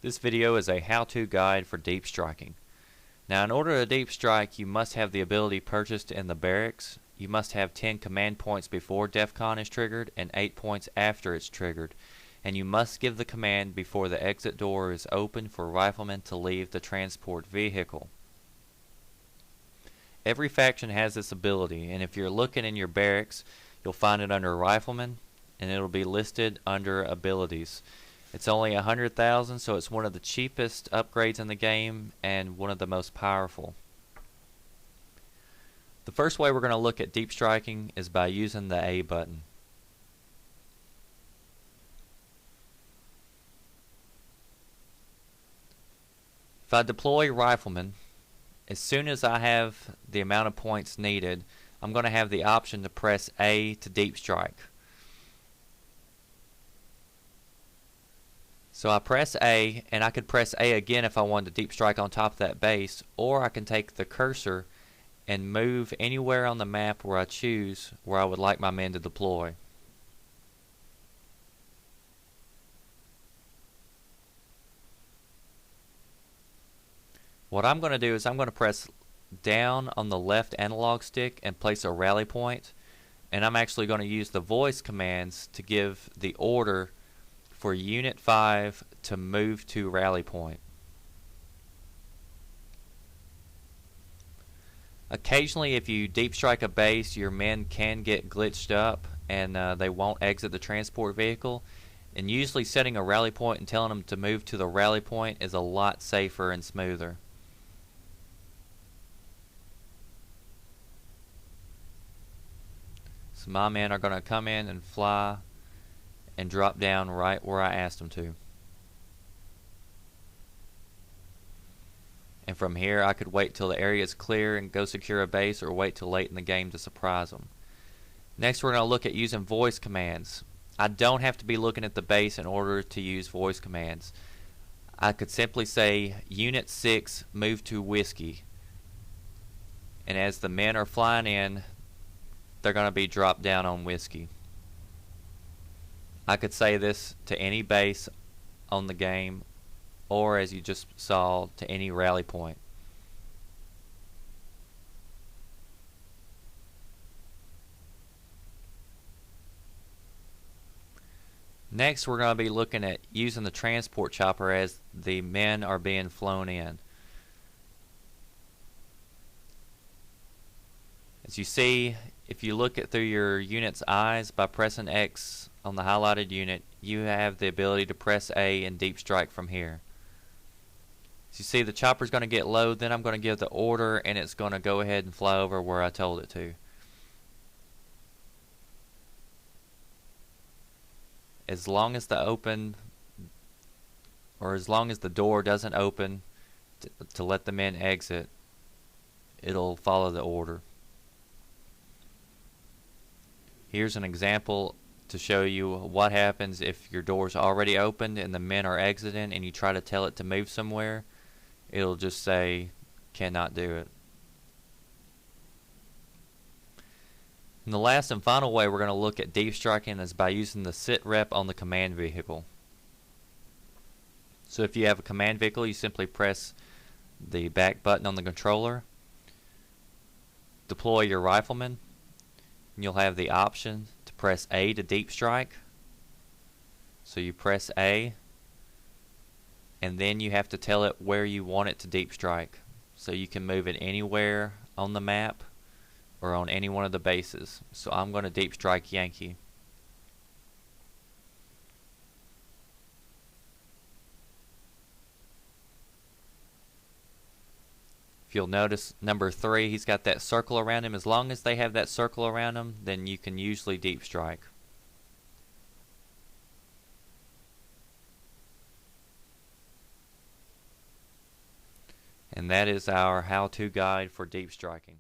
This video is a how-to guide for deep striking. Now, in order to deep strike, you must have the ability purchased in the barracks. You must have 10 command points before DEFCON is triggered and 8 points after it's triggered. And you must give the command before the exit door is open for riflemen to leave the transport vehicle. Every faction has this ability, and if you're looking in your barracks, you'll find it under Riflemen, and it'll be listed under Abilities. It's only 100,000, so it's one of the cheapest upgrades in the game and one of the most powerful. The first way we're going to look at deep striking is by using the A button. If I deploy Riflemen, as soon as I have the amount of points needed, I'm going to have the option to press A to deep strike. So I press A, and I could press A again if I wanted to deep strike on top of that base, or I can take the cursor and move anywhere on the map where I choose where I would like my men to deploy. What I'm going to do is I'm going to press down on the left analog stick and place a rally point, and I'm actually going to use the voice commands to give the order for Unit 5 to move to rally point. Occasionally, if you deep strike a base, your men can get glitched up and they won't exit the transport vehicle, and usually setting a rally point and telling them to move to the rally point is a lot safer and smoother. So my men are going to come in and fly and drop down right where I asked them to. And from here I could wait till the area is clear and go secure a base, or wait till late in the game to surprise them. Next, we're going to look at using voice commands. I don't have to be looking at the base in order to use voice commands. I could simply say Unit 6 move to Whiskey, and as the men are flying in, they're going to be dropped down on Whiskey. I could say this to any base on the game, or as you just saw, to any rally point. Next, we're going to be looking at using the transport chopper as the men are being flown in. As you see, if you look at through your unit's eyes by pressing X on the highlighted unit, you have the ability to press A and deep strike from here. As you see, the chopper's going to get low, then I'm going to give the order and it's going to go ahead and fly over where I told it to. As long as the door doesn't open to let the men exit, it'll follow the order. Here's an example to show you what happens if your door's already opened and the men are exiting and you try to tell it to move somewhere. It'll just say cannot do it. And the last and final way we're going to look at deep striking is by using the Sitrep on the command vehicle. So if you have a command vehicle, you simply press the back button on the controller, deploy your rifleman, and you'll have the option to press A to deep strike. So you press A, and then you have to tell it where you want it to deep strike. So you can move it anywhere on the map or on any one of the bases. So I'm going to deep strike Yankee. If you'll notice number 3, he's got that circle around him. As long as they have that circle around him, then you can usually deep strike. And that is our how-to guide for deep striking.